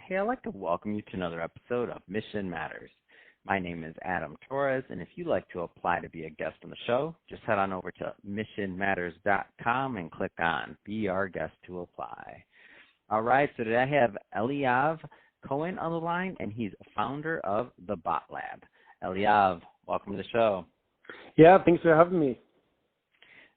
Hey, I'd like to welcome you to another episode of Mission Matters. My name is Adam Torres, and if you'd like to apply to be a guest on the show, just head on over to missionmatters.com and click on Be Our Guest to apply. All right, so today I have Eliav Cohen on the line, and he's founder of the Bot Lab. Eliav, welcome to the show. Yeah, thanks for having me.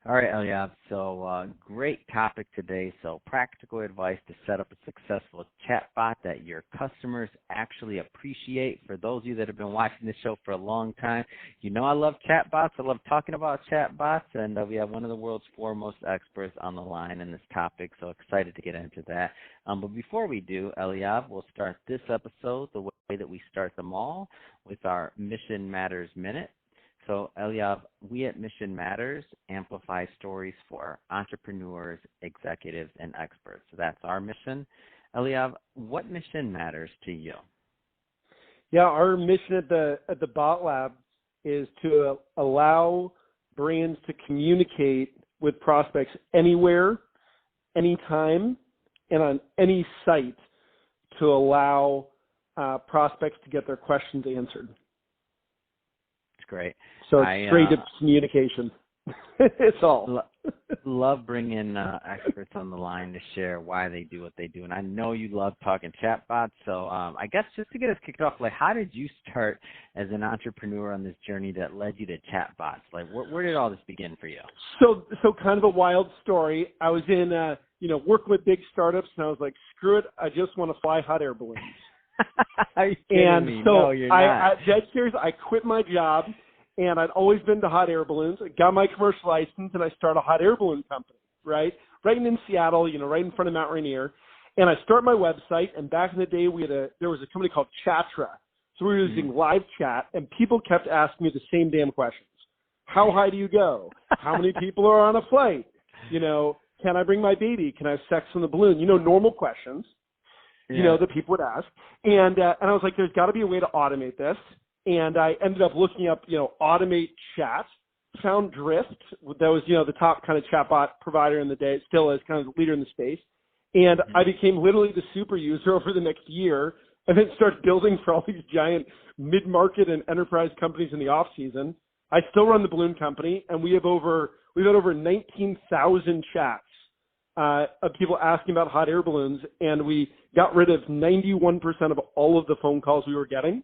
All right, Eliav, so great topic today. So practical advice to set up a successful chatbot that your customers actually appreciate. For those of you that have been watching this show for a long time, you know I love chatbots. I love talking about chatbots, and we have one of the world's foremost experts on the line in this topic, so excited to get into that. But before we do, Eliav, we'll start this episode the way that we start them all, with our Mission Matters Minute. So, Eliav, we at Mission Matters amplify stories for entrepreneurs, executives, and experts. So that's our mission. Eliav, what mission matters to you? Yeah, our mission at the Bot Lab is to allow brands to communicate with prospects anywhere, anytime, and on any site to allow prospects to get their questions answered. Great. So it's straight to communication. It's all. Love bringing experts on the line to share why they do what they do. And I know you love talking chatbots. So I guess just to get us kicked off, like, how did you start as an entrepreneur on this journey that led you to chatbots? Like, where did all this begin for you? So kind of a wild story. I was in, working with big startups, and I was like, screw it. I just want to fly hot air balloons. Are you kidding me? So no, you're not. Dead serious, I quit my job, and I'd always been to hot air balloons. I got my commercial license, and I started a hot air balloon company, right in Seattle, right in front of Mount Rainier. And I started my website, and back in the day, there was a company called Chatra. So we were using live chat, and people kept asking me the same damn questions. How high do you go? How many people are on a flight? Can I bring my baby? Can I have sex on the balloon? Normal questions. That people would ask. And I was like, there's got to be a way to automate this. And I ended up looking up, automate chat, found Drift. That was, the top kind of chatbot provider in the day. It still is kind of the leader in the space. And I became literally the super user over the next year, and then started building for all these giant mid-market and enterprise companies in the off season. I still run the balloon company, and we've had over 19,000 chats of people asking about hot air balloons, and we got rid of 91% of all of the phone calls we were getting.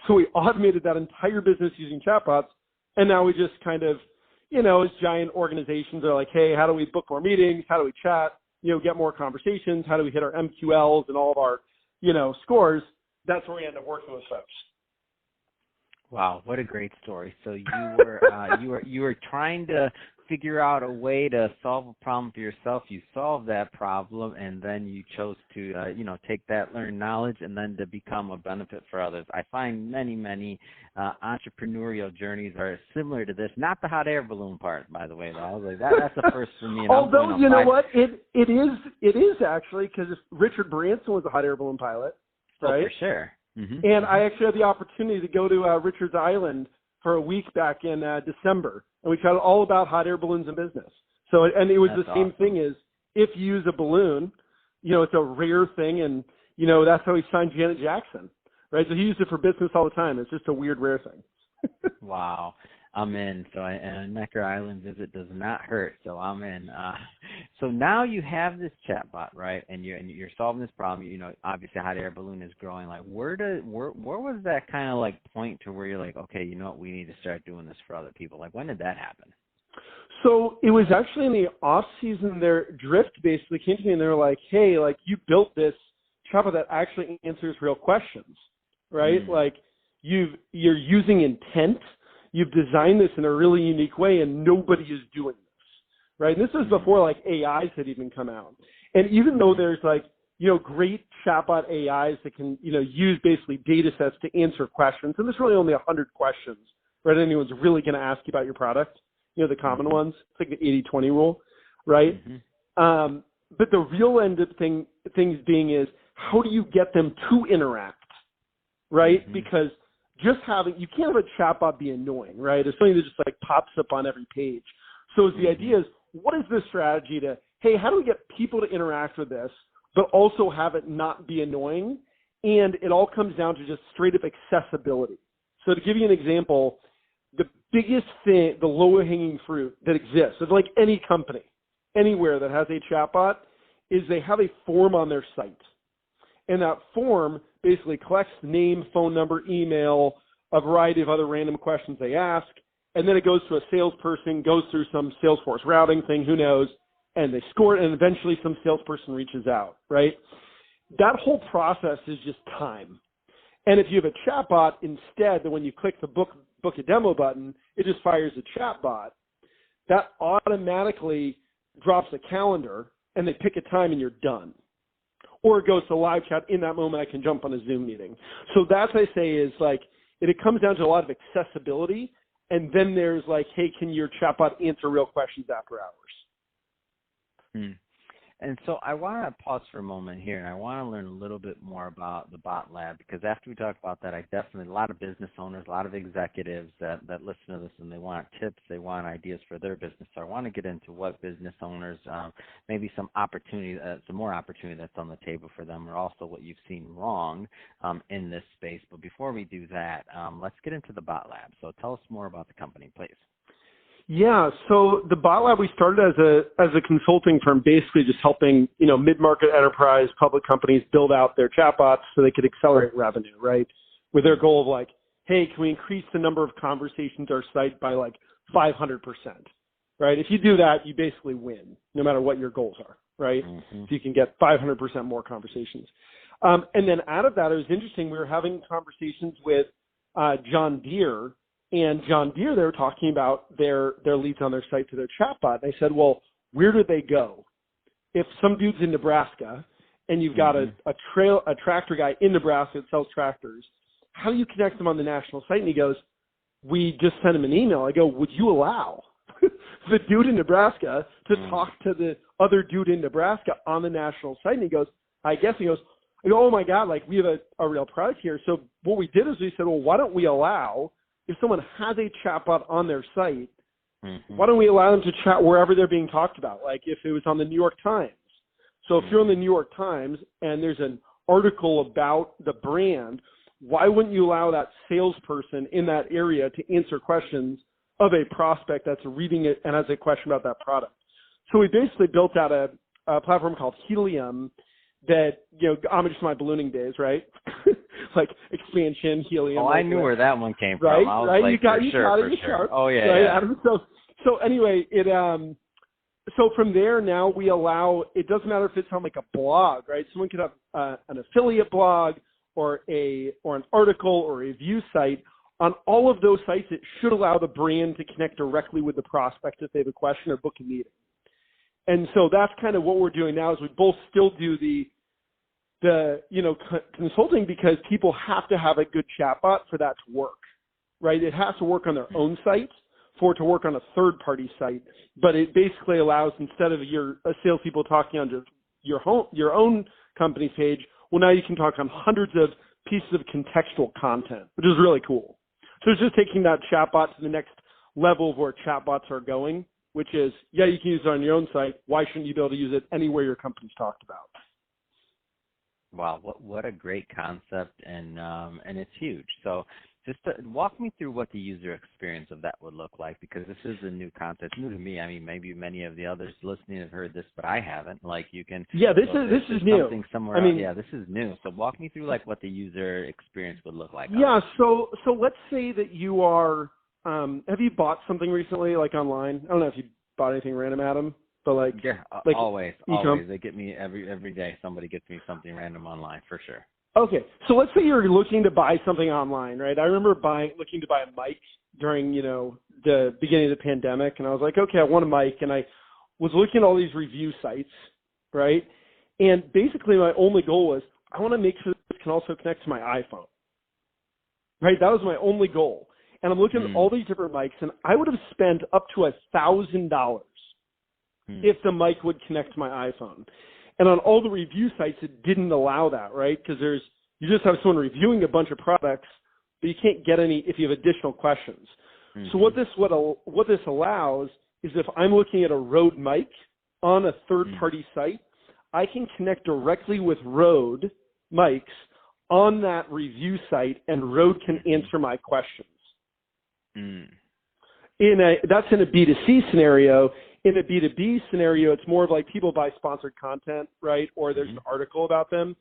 So we automated that entire business using chatbots, and now we just kind of, as giant organizations are like, hey, how do we book more meetings? How do we chat? Get more conversations? How do we hit our MQLs and all of our, scores? That's where we end up working with folks. Wow, what a great story. So you were trying to figure out a way to solve a problem for yourself. You solved that problem, and then you chose to, take that learned knowledge and then to become a benefit for others. I find many entrepreneurial journeys are similar to this. Not the hot air balloon part, by the way, though. I was like, that's the first for me. Although, you know what? It is actually, because Richard Branson was a hot air balloon pilot, right? Oh, for sure. Mm-hmm. And I actually had the opportunity to go to Richard's Island for a week back in December, and we chatted all about hot air balloons in business. So, and it was That's the same awesome. thing as if you use a balloon, it's a rare thing, and that's how he signed Janet Jackson, right? So he used it for business all the time. It's just a weird, rare thing. Wow. I'm in. So a Necker Island visit does not hurt. So I'm in. So now you have this chatbot, right? And you're solving this problem. Obviously hot air balloon is growing. Like where was that kind of like point to where you're like, okay, you know what, we need to start doing this for other people? Like when did that happen? So it was actually in the off season there. Drift basically came to me and they were like, hey, like you built this chatbot that actually answers real questions, right? Like you're using intent. You've designed this in a really unique way, and nobody is doing this, right? And this is before like AIs had even come out. And even though there's like, great chatbot AIs that can, use basically data sets to answer questions, and there's really only 100 questions, right? Anyone's really going to ask you about your product, the common ones. It's like the 80-20 rule, right? But the real end of things being is how do you get them to interact, right? Because you can't have a chatbot be annoying, right? It's something that just like pops up on every page. So the idea is, what is the strategy to, hey, how do we get people to interact with this, but also have it not be annoying And it all comes down to just straight up accessibility. So to give you an example, the biggest thing, the low-hanging fruit that exists, of like any company, anywhere that has a chatbot, is they have a form on their site. And that form basically collects name, phone number, email, a variety of other random questions they ask, and then it goes to a salesperson, goes through some Salesforce routing thing, who knows, and they score it, and eventually some salesperson reaches out, right? That whole process is just time. And if you have a chatbot instead, that when you click the book a demo button, it just fires a chatbot, that automatically drops a calendar, and they pick a time and you're done. Or it goes to live chat. In that moment, I can jump on a Zoom meeting. So that's what I say is like, it comes down to a lot of accessibility. And then there's like, hey, can your chatbot answer real questions after hours? And so I want to pause for a moment here, and I want to learn a little bit more about the Bot Lab, because after we talk about that, a lot of business owners, a lot of executives that listen to this, and they want tips, they want ideas for their business. So I want to get into what business owners, maybe some opportunity, some more opportunity that's on the table for them, or also what you've seen wrong in this space. But before we do that, let's get into the Bot Lab. So tell us more about the company, please. Yeah, so the Bot Lab, we started as a consulting firm, basically just helping, mid-market enterprise, public companies build out their chatbots so they could accelerate revenue, right? With their goal of like, hey, can we increase the number of conversations on our site by like 500%, right? If you do that, you basically win, no matter what your goals are, right? Mm-hmm. So you can get 500% more conversations. And then out of that, it was interesting. We were having conversations with John Deere. And John Deere, they were talking about their leads on their site to their chatbot. And I said, well, where do they go? If some dude's in Nebraska and you've got a tractor guy in Nebraska that sells tractors, how do you connect them on the national site? And he goes, we just sent him an email. I go, would you allow the dude in Nebraska to talk to the other dude in Nebraska on the national site? And he goes, I guess. He goes, oh my God, like we have a real product here. So what we did is we said, well, why don't we allow, if someone has a chatbot on their site, why don't we allow them to chat wherever they're being talked about? Like if it was on the New York Times. So if you're on the New York Times and there's an article about the brand, why wouldn't you allow that salesperson in that area to answer questions of a prospect that's reading it and has a question about that product? So we basically built out a platform called Helium that, homage to my ballooning days, right? Like expansion, helium. Oh, I knew where that one came right, from. I was right. like, You got for it. Sure. Oh yeah. Right, Yeah. Adam? So anyway, so from there now we allow. It doesn't matter if it's on like a blog, right? Someone could have an affiliate blog or an article or a review site. On all of those sites, it should allow the brand to connect directly with the prospect if they have a question or book a meeting. And so that's kind of what we're doing now. Is we both still do the consulting, because people have to have a good chatbot for that to work, right? It has to work on their own site for it to work on a third-party site. But it basically allows, instead of your salespeople talking on just your own company page, well, now you can talk on hundreds of pieces of contextual content, which is really cool. So it's just taking that chatbot to the next level of where chatbots are going, which is, yeah, you can use it on your own site. Why shouldn't you be able to use it anywhere your company's talked about? Wow, what a great concept, and it's huge. So just walk me through what the user experience of that would look like, because this is a new concept, new to me. I mean, maybe many of the others listening have heard this, but I haven't. Like you can. Yeah, this is new. Something somewhere. Yeah, this is new. So walk me through like what the user experience would look like. Yeah, so let's say that you are. Have you bought something recently, like online? I don't know if you bought anything random, Adam. But like, yeah, like always. They get me every day. Somebody gets me something random online for sure. Okay, so let's say you're looking to buy something online, right? I remember looking to buy a mic during the beginning of the pandemic, and I was like, okay, I want a mic, and I was looking at all these review sites, right? And basically, my only goal was I want to make sure this can also connect to my iPhone, right? That was my only goal, and I'm looking at all these different mics, and I would have spent up to $1,000 if the mic would connect to my iPhone. And on all the review sites, it didn't allow that, right? Because you just have someone reviewing a bunch of products, but you can't get any if you have additional questions. So what this allows is, if I'm looking at a Rode mic on a third-party site, I can connect directly with Rode mics on that review site and Road can answer my questions. That's in a B2C scenario. In a B2B scenario, it's more of like people buy sponsored content, right? Or there's an article about them.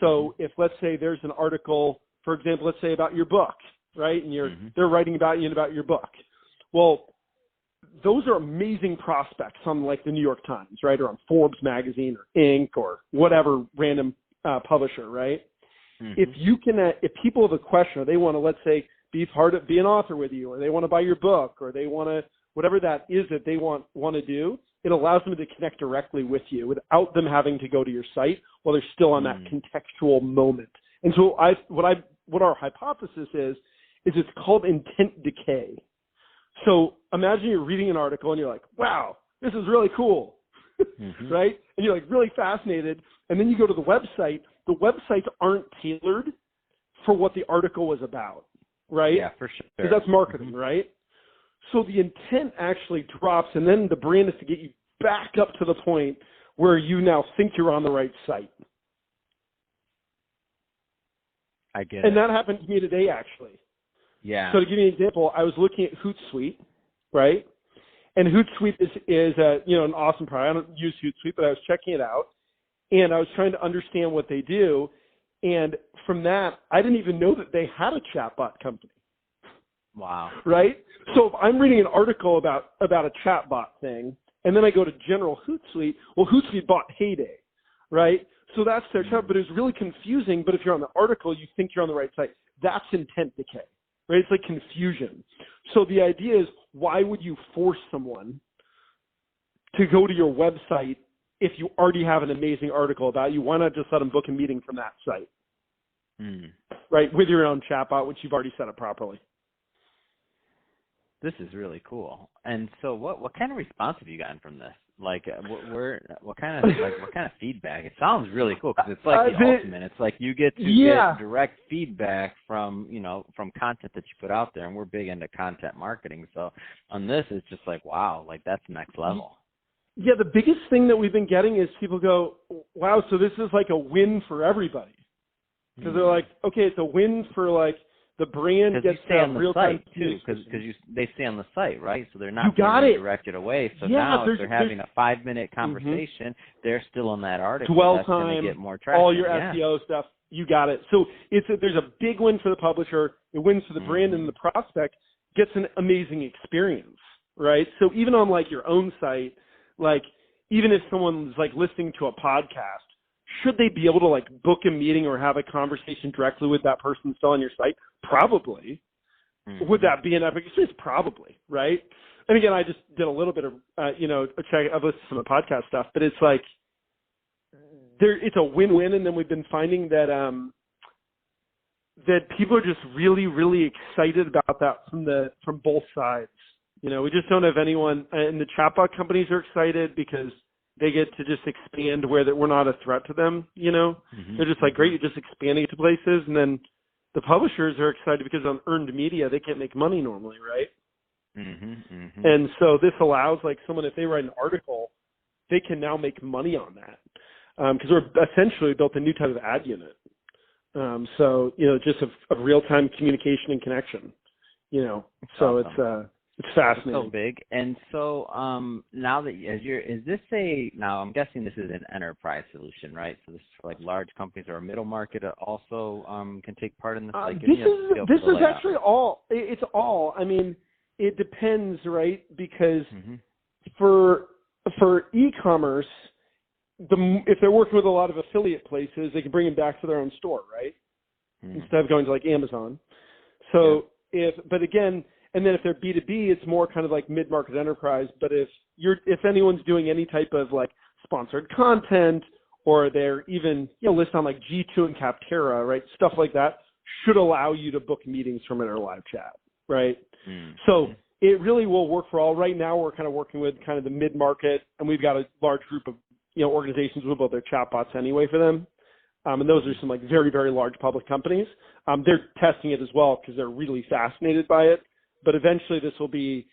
So if, let's say, there's an article, for example, let's say about your book, right? And they're writing about you and about your book. Well, those are amazing prospects on like the New York Times, right? Or on Forbes magazine or Inc. or whatever random publisher, right? If you can, if people have a question or they want to, let's say, be an author with you, or they want to buy your book, or they want to, whatever that is that they want to do, it allows them to connect directly with you without them having to go to your site while they're still on that contextual moment. And so what our hypothesis is it's called intent decay. So imagine you're reading an article and you're like, wow, this is really cool, right? And you're like really fascinated. And then you go to the website. The websites aren't tailored for what the article was about, right? Yeah, for sure. Because that's marketing, right? So the intent actually drops, and then the brand is to get you back up to the point where you now think you're on the right site. I get it. And that happened to me today, actually. Yeah. So to give you an example, I was looking at Hootsuite, right? And Hootsuite is an awesome product. I don't use Hootsuite, but I was checking it out, and I was trying to understand what they do. And from that, I didn't even know that they had a chatbot company. Wow. Right? So if I'm reading an article about a chatbot thing, and then I go to general Hootsuite, well, Hootsuite bought Heyday, right? So that's their chat, but it's really confusing. But if you're on the article, you think you're on the right site. That's intent decay, right? It's like confusion. So the idea is, why would you force someone to go to your website if you already have an amazing article about you? Why not just let them book a meeting from that site, right, with your own chatbot, which you've already set up properly? This is really cool. And so, what kind of response have you gotten from this? Like, what kind of feedback? It sounds really cool because it's like the ultimate. It's like you get to get direct feedback from content that you put out there, and we're big into content marketing. So on this, it's just like, wow, like that's next level. Yeah, the biggest thing that we've been getting is people go, wow, so this is like a win for everybody. Because they're like, okay, it's a win for like the brand gets stay on the real-time site too, because they stay on the site, right? So they're not directed away. So yeah, now if they're having a 5-minute conversation, they're still on that article. Dwell That's time, going to get more traction. all your SEO stuff, you got it. So there's a big win for the publisher. It wins for the brand, and the prospect gets an amazing experience, right? So even on like your own site, like even if someone's like listening to a podcast, should they be able to like book a meeting or have a conversation directly with that person still on your site? Probably. Would that be an epic experience? Probably, right? And again, I just did a little bit of, I've listened to some of the podcast stuff, but it's like, it's a win-win. And then we've been finding that, that people are just really, really excited about that from both sides. We just don't have anyone, and the chatbot companies are excited because they get to just expand where that we're not a threat to them, They're just like, great, you're just expanding it to places. And then the publishers are excited because on earned media, they can't make money normally, right? And so this allows like someone, if they write an article, they can now make money on that. Because we're essentially built a new type of ad unit. So, just of real-time communication and connection, so awesome. It's fascinating. It's so big. And so now that now I'm guessing this is an enterprise solution, right? So this is for like large companies or a middle market also can take part in this? Like, this is actually all. It's all. I mean, it depends, right? Because for e-commerce, if they're working with a lot of affiliate places, they can bring them back to their own store, right? Instead of going to like Amazon. So but again, and then if they're B2B, it's more kind of like mid-market enterprise. But if anyone's doing any type of like sponsored content, or they're even list on like G2 and Capterra, right? Stuff like that should allow you to book meetings from it or live chat, right? So it really will work for all. Right now, we're kind of working with kind of the mid-market, and we've got a large group of organizations with both their chatbots anyway for them. And those are some like very, very large public companies. They're testing it as well because they're really fascinated by it. But eventually this will be,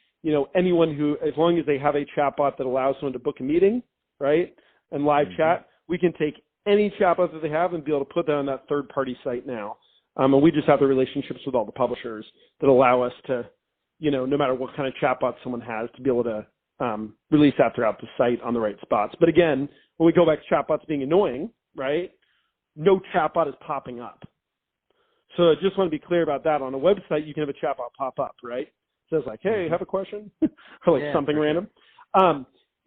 anyone who, as long as they have a chatbot that allows someone to book a meeting, right, and live chat, we can take any chatbot that they have and be able to put that on that third-party site now. And we just have the relationships with all the publishers that allow us to, no matter what kind of chatbot someone has, to be able to release that throughout the site on the right spots. But again, when we go back to chatbots being annoying, right, no chatbot is popping up. So I just want to be clear about that. On a website, you can have a chatbot pop up, right? It says like, hey, have a question? Or like something random.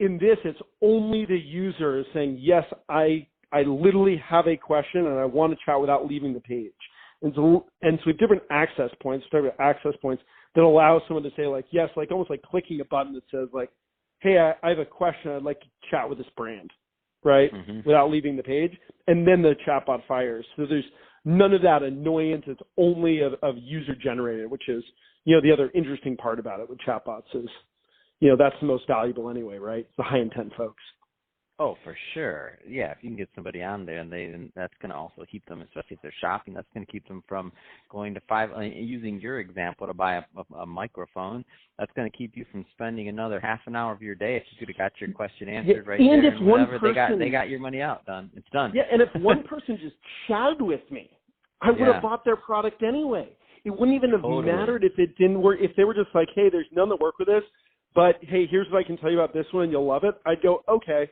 In this, it's only the user saying, yes, I literally have a question and I want to chat without leaving the page. And so we have different access points that allow someone to say like, yes, like almost like clicking a button that says like, hey, I have a question. I'd like to chat with this brand, right? Without leaving the page. And then the chatbot fires. So there's none of that annoyance. It's only of user generated, which is, the other interesting part about it with chatbots is, that's the most valuable anyway, right? The high intent folks. Oh, for sure. Yeah, if you can get somebody on there, and that's going to also keep them, especially if they're shopping, that's going to keep them from going to using your example to buy a microphone. That's going to keep you from spending another half an hour of your day if you could have got your question answered right and there. If and one whatever, person, they got your money out, done. It's done. Yeah, and if one person just chatted with me, I would have bought their product anyway. It wouldn't even have mattered if it didn't work. If they were just like, hey, there's none that work with this, but hey, here's what I can tell you about this one and you'll love it. I'd go, okay.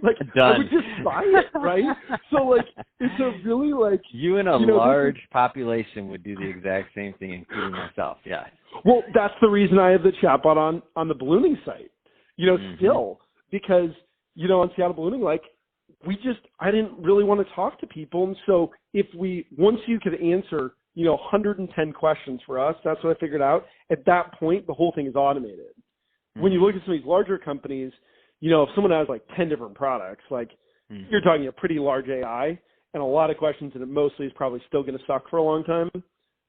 Like, done. I would just buy it, right? So, like, it's a really, like... You and a large population would do the exact same thing, including myself, yeah. Well, that's the reason I have the chatbot on the ballooning site, still. Because, on Seattle Ballooning, like, I didn't really want to talk to people. And so once you could answer, 110 questions for us, that's what I figured out. At that point, the whole thing is automated. When you look at some of these larger companies, if someone has like 10 different products, like you're talking a pretty large AI and a lot of questions, and it mostly is probably still going to suck for a long time.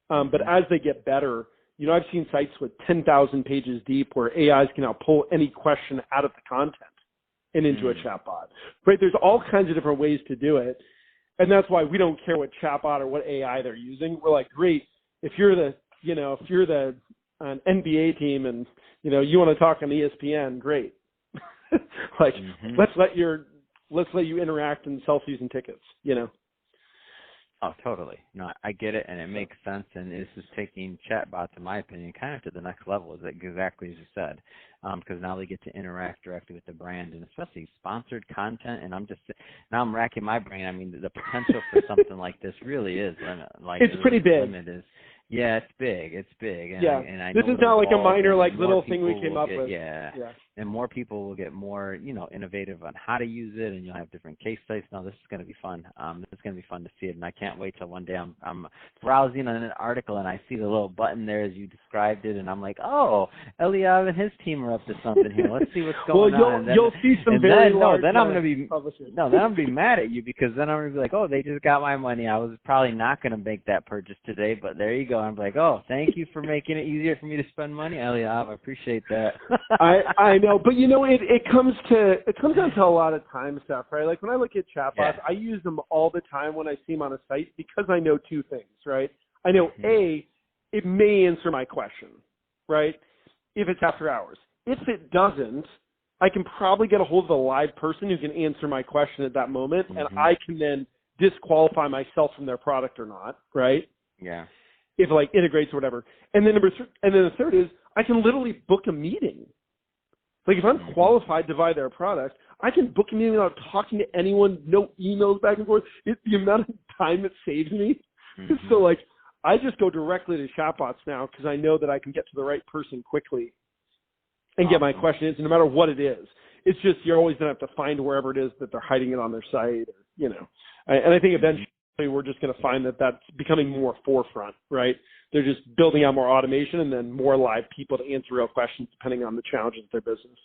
But as they get better, I've seen sites with 10,000 pages deep where AIs can now pull any question out of the content and into a chatbot, right? There's all kinds of different ways to do it. And that's why we don't care what chatbot or what AI they're using. We're like, great, if you're an NBA team and, you want to talk on ESPN, great. Like, let's let you interact and sell season tickets, Oh, totally. No, I get it, and it makes sense, and this is taking chatbots, in my opinion, kind of to the next level, is exactly as you said, because now they get to interact directly with the brand, and especially sponsored content, and now I'm racking my brain. I mean, the potential for something like this really is it's pretty big. Yeah, it's big. It's big. And I this know is not like a minor, like little thing we came up with. Yeah. And more people will get more, innovative on how to use it, and you'll have different case studies. No, this is going to be fun. This is going to be fun to see it, and I can't wait till one day I'm browsing on an article and I see the little button there as you described it, and I'm like, oh, Eliav and his team are up to something here. Let's see what's going on. Well, you'll see some very large. Then I'm going to be mad at you, because then I'm going to be like, oh, they just got my money. I was probably not going to make that purchase today, but there you go. I'm like, oh, thank you for making it easier for me to spend money, Eliav. I appreciate that. I know, but it comes down to a lot of time stuff, right? Like when I look at chatbots, I use them all the time when I see them on a site because I know two things, right? I know A, it may answer my question, right? If it's after hours. If it doesn't, I can probably get a hold of a live person who can answer my question at that moment, and I can then disqualify myself from their product or not, right? Yeah. If it like integrates or whatever. And then the third is I can literally book a meeting. Like if I'm qualified to buy their product, I can book a meeting without talking to anyone, no emails back and forth. It's the amount of time it saves me. So like I just go directly to chatbots now because I know that I can get to the right person quickly and get my question answered no matter what it is. It's just you're always going to have to find wherever it is that they're hiding it on their site. Or, and I think eventually we're just going to find that that's becoming more forefront, right? They're just building out more automation and then more live people to answer real questions depending on the challenges of their business.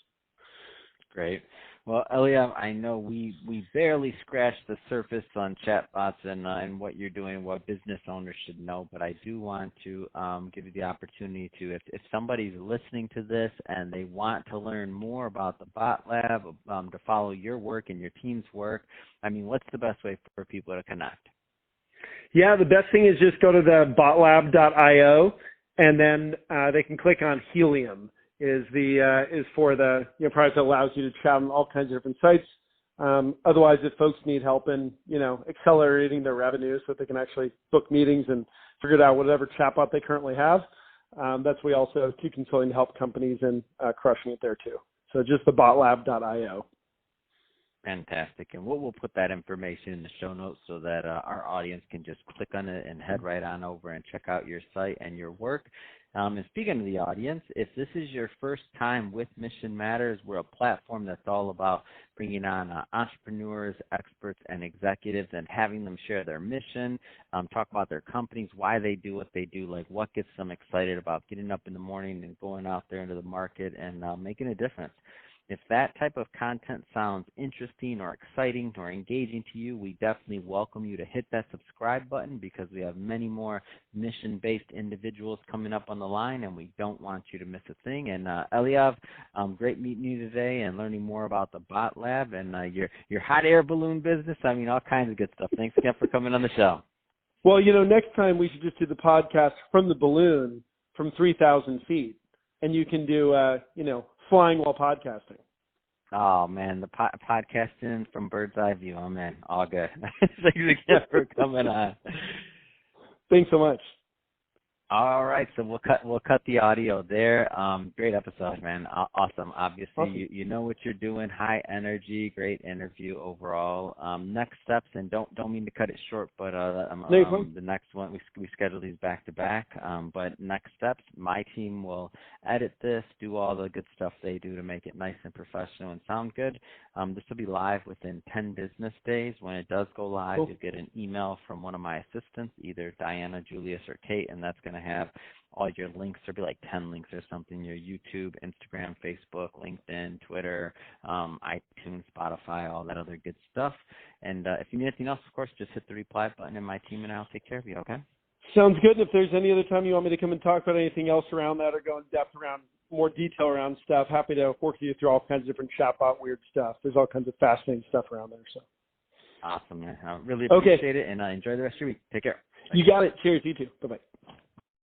Great. Well, Eliav, I know we barely scratched the surface on chatbots and what you're doing, what business owners should know, but I do want to give you the opportunity to, if somebody's listening to this and they want to learn more about the Bot Lab, to follow your work and your team's work, I mean, what's the best way for people to connect? Yeah, the best thing is just go to the botlab.io, and then they can click on Helium is for the product that allows you to chat on all kinds of different sites. Otherwise, if folks need help in, accelerating their revenue so that they can actually book meetings and figure out whatever chatbot they currently have, that's we also do consulting to help companies in crushing it there too. So just the botlab.io. Fantastic. And we'll put that information in the show notes so that our audience can just click on it and head right on over and check out your site and your work. And speaking of the audience, if this is your first time with Mission Matters, we're a platform that's all about bringing on entrepreneurs, experts, and executives and having them share their mission, talk about their companies, why they do what they do, like what gets them excited about getting up in the morning and going out there into the market and making a difference. If that type of content sounds interesting or exciting or engaging to you, we definitely welcome you to hit that subscribe button because we have many more mission-based individuals coming up on the line, and we don't want you to miss a thing. And Eliav, great meeting you today and learning more about the Bot Lab and your hot air balloon business. I mean, all kinds of good stuff. Thanks again for coming on the show. Well, next time we should just do the podcast from the balloon from 3,000 feet, and you can do, flying while podcasting. Oh, man, the podcasting from bird's eye view. Oh, man, all good. Thanks again for coming on. Thanks so much. All right, so we'll cut the audio there. Great episode, man. Awesome. Obviously, awesome. You know what you're doing. High energy, great interview overall. Next steps, and don't mean to cut it short, but the next one we schedule these back to back. But next steps, my team will edit this, do all the good stuff they do to make it nice and professional and sound good. This will be live within 10 business days. When it does go live, You'll get an email from one of my assistants, either Diana, Julius, or Kate, and that's going to have all your links. There'll be like 10 links or something, your YouTube, Instagram, Facebook, LinkedIn, Twitter, iTunes, Spotify, all that other good stuff. And if you need anything else, of course, just hit the reply button and my team and I'll take care of you, okay? Sounds good. If there's any other time you want me to come and talk about anything else around that or go in depth around more detail around stuff, happy to work with you through all kinds of different chatbot weird stuff. There's all kinds of fascinating stuff around there. So awesome, man. I really appreciate it, and enjoy the rest of your week. Take care. You got it. Cheers. You too. Bye-bye.